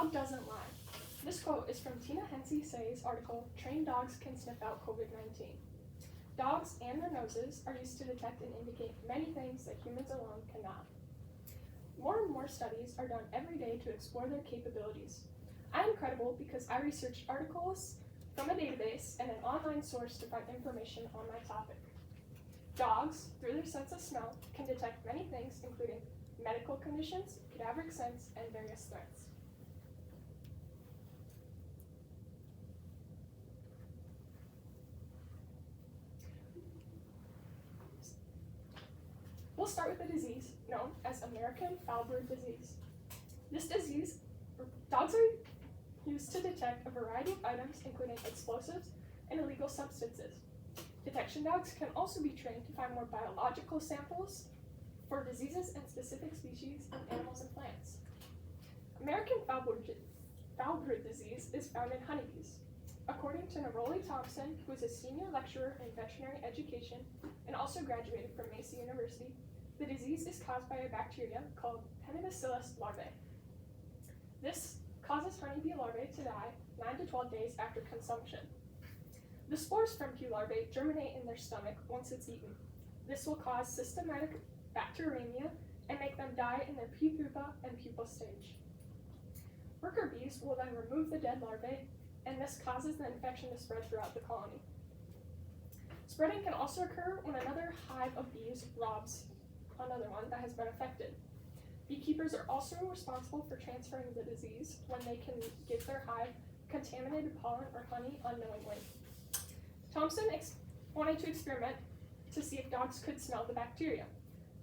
dog doesn't lie. This quote is from Tina Hensey Say's article, Trained Dogs Can Sniff Out COVID-19. Dogs and their noses are used to detect and indicate many things that humans alone cannot. More and more studies are done every day to explore their capabilities. I am credible because I researched articles from a database and an online source to find information on my topic. Dogs, through their sense of smell, can detect many things, including medical conditions, cadaveric scents, and various threats. We'll start with a disease known as American foul brood disease. This disease, dogs are used to detect a variety of items, including explosives and illegal substances. Detection dogs can also be trained to find more biological samples for diseases and specific species of animals and plants. American foul brood disease is found in honeybees. According to Neroli Thompson, who is a senior lecturer in veterinary education and also graduated from Macy University, the disease is caused by a bacteria called Penibacillus larvae. This causes honeybee larvae to die 9 to 12 days after consumption. The spores from P. larvae germinate in their stomach once it's eaten. This will cause systematic bacteremia and make them die in their pupa and pupal stage. Worker bees will then remove the dead larvae, and this causes the infection to spread throughout the colony. Spreading can also occur when another hive of bees robs another one that has been affected. Beekeepers are also responsible for transferring the disease when they can give their hive contaminated pollen or honey unknowingly. Thompson wanted to experiment to see if dogs could smell the bacteria.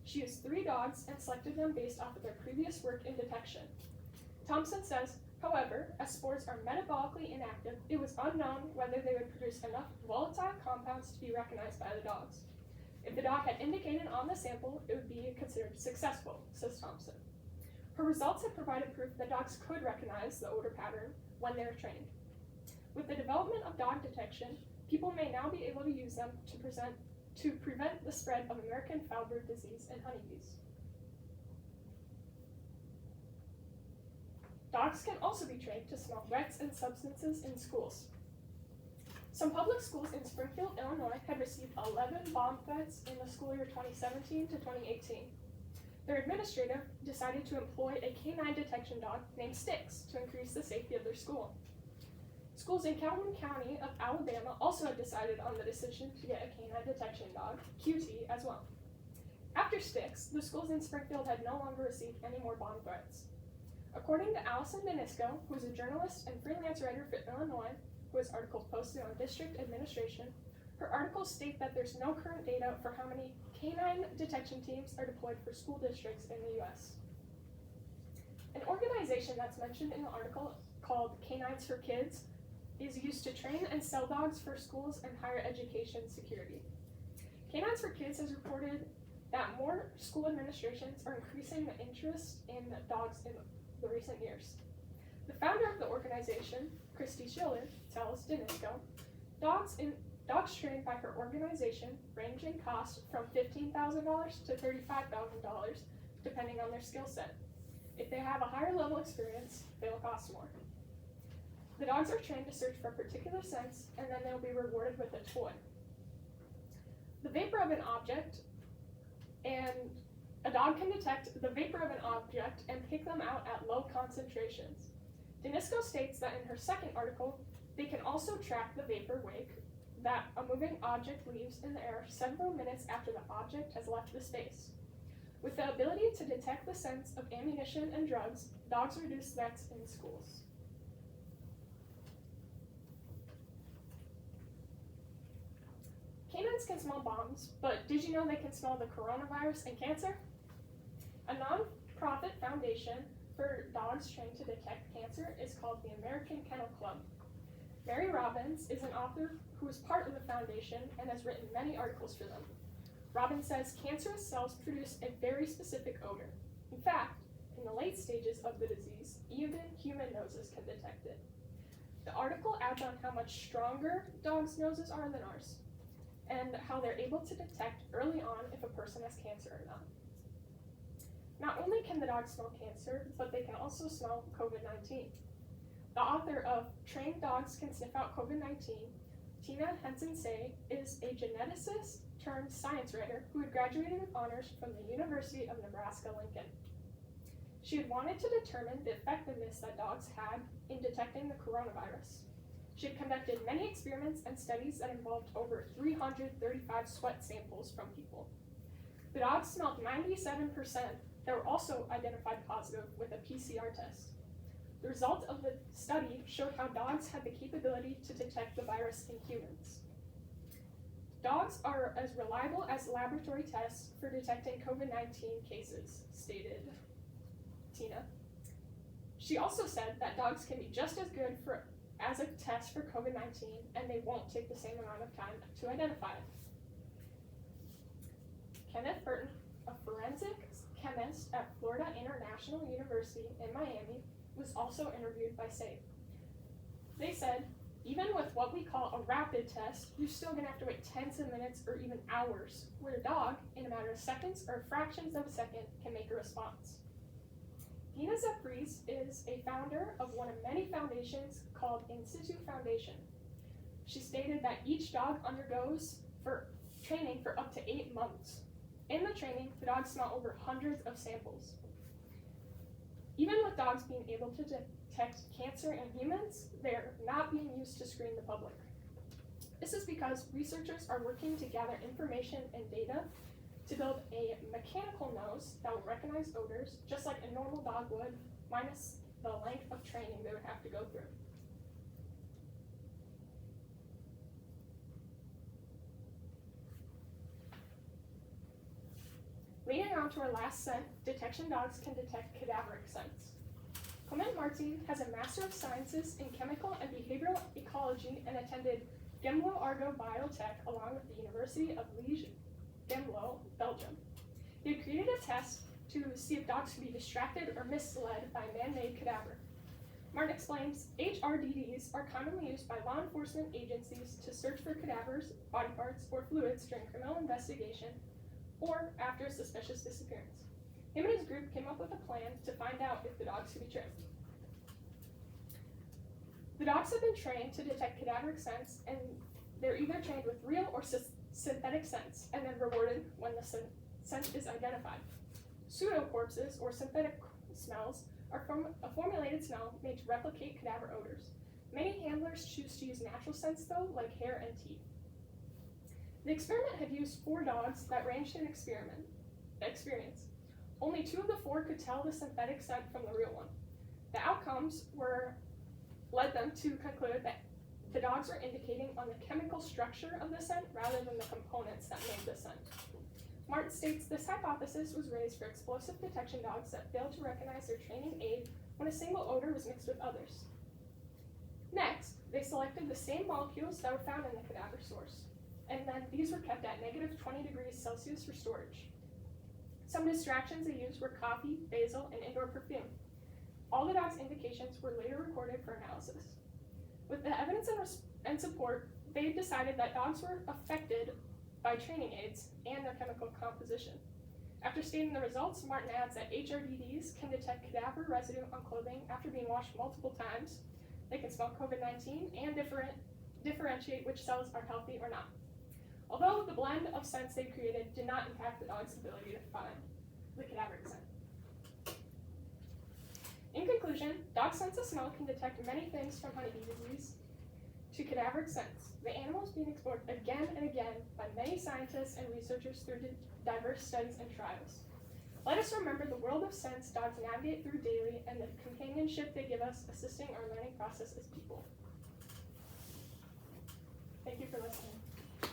She used 3 dogs and selected them based off of their previous work in detection. Thompson says, however, as spores are metabolically inactive, it was unknown whether they would produce enough volatile compounds to be recognized by the dogs. If the dog had indicated on the sample, it would be considered successful, says Thompson. Her results have provided proof that dogs could recognize the odor pattern when they are trained. With the development of dog detection, people may now be able to use them to prevent the spread of American foul brood disease in honeybees. Dogs can also be trained to smell threats and substances in schools. Some public schools in Springfield, Illinois had received 11 bomb threats in the school year 2017 to 2018. Their administrator decided to employ a canine detection dog named Styx to increase the safety of their school. Schools in Calhoun County of Alabama also had decided on the decision to get a canine detection dog, QT, as well. After Styx, the schools in Springfield had no longer received any more bomb threats. According to Allison Danisco, who is a journalist and freelance writer for Illinois, who has articles posted on district administration, her articles state that there's no current data for how many canine detection teams are deployed for school districts in the U.S. An organization that's mentioned in the article called Canines for Kids is used to train and sell dogs for schools and higher education security. Canines for Kids has reported that more school administrations are increasing the interest in dogs in the recent years. The founder of the organization, Christy Schiller, tells Danisco, dogs trained by her organization range in cost from $15,000 to $35,000, depending on their skill set. If they have a higher level experience, they will cost more. The dogs are trained to search for a particular scents, and then they will be rewarded with a toy. The vapor of an object, and a dog can detect the vapor of an object and pick them out at low concentrations. Danisco states that in her second article, they can also track the vapor wake that a moving object leaves in the air several minutes after the object has left the space. With the ability to detect the scents of ammunition and drugs, dogs reduce threats in schools. Canines can smell bombs, but did you know they can smell the coronavirus and cancer? A non-profit foundation for dogs trained to detect cancer is called the American Kennel Club. Mary Robbins is an author who is part of the foundation and has written many articles for them. Robbins says cancerous cells produce a very specific odor. In fact, in the late stages of the disease, even human noses can detect it. The article adds on how much stronger dogs' noses are than ours, and how they're able to detect early on if a person has cancer or not. Not only can the dogs smell cancer, but they can also smell COVID-19. The author of Trained Dogs Can Sniff Out COVID-19, Tina Henson-Say, is a geneticist turned science writer who had graduated with honors from the University of Nebraska-Lincoln. She had wanted to determine the effectiveness that dogs had in detecting the coronavirus. She had conducted many experiments and studies that involved over 335 sweat samples from people. The dogs smelled 97% that were also identified positive with a PCR test. The result of the study showed how dogs had the capability to detect the virus in humans. Dogs are as reliable as laboratory tests for detecting COVID-19 cases, stated Tina. She also said that dogs can be just as good as a test for COVID-19, and they won't take the same amount of time to identify it. Kenneth Burton, a forensic chemist at Florida International University in Miami, was also interviewed by SAFE. They said, even with what we call a rapid test, you're still going to have to wait tens of minutes or even hours, where a dog, in a matter of seconds or fractions of a second, can make a response. Dina Zaprise is a founder of one of many foundations called Institute Foundation. She stated that each dog undergoes training for up to 8 months. In the training, the dogs smell over hundreds of samples. Even with dogs being able to detect cancer in humans, they're not being used to screen the public. This is because researchers are working to gather information and data to build a mechanical nose that will recognize odors, just like a normal dog would, minus the length of training they would have to go through. Leading on to our last scent, detection dogs can detect cadaveric scents. Clement Martin has a Master of Sciences in Chemical and Behavioral Ecology and attended Gemlo Argo Biotech along with the University of Liège, Gemlo, Belgium. He had created a test to see if dogs could be distracted or misled by a man-made cadaver. Martin explains, HRDDs are commonly used by law enforcement agencies to search for cadavers, body parts, or fluids during criminal investigation or after a suspicious disappearance. Him and his group came up with a plan to find out if the dogs could be trained. The dogs have been trained to detect cadaveric scents, and they're either trained with real or synthetic scents, and then rewarded when the scent is identified. Pseudocorpses, or synthetic smells, are from a formulated smell made to replicate cadaver odors. Many handlers choose to use natural scents, though, like hair and teeth. The experiment had used 4 dogs that ranged in experience. Only 2 of the 4 could tell the synthetic scent from the real one. The outcomes led them to conclude that the dogs were indicating on the chemical structure of the scent rather than the components that made the scent. Martin states this hypothesis was raised for explosive detection dogs that failed to recognize their training aid when a single odor was mixed with others. Next, they selected the same molecules that were found in the cadaver source, and then these were kept at -20 degrees Celsius for storage. Some distractions they used were coffee, basil, and indoor perfume. All the dogs' indications were later recorded for analysis. With the evidence and support, they decided that dogs were affected by training aids and their chemical composition. After stating the results, Martin adds that HRDDs can detect cadaver residue on clothing after being washed multiple times. They can smell COVID-19 and differentiate which cells are healthy or not. Although the blend of scents they created did not impact the dog's ability to find the cadaveric scent. In conclusion, dog sense of smell can detect many things from honeybee disease to cadaveric scents. The animal is being explored again and again by many scientists and researchers through diverse studies and trials. Let us remember the world of scents dogs navigate through daily and the companionship they give us, assisting our learning process as people. Thank you for listening.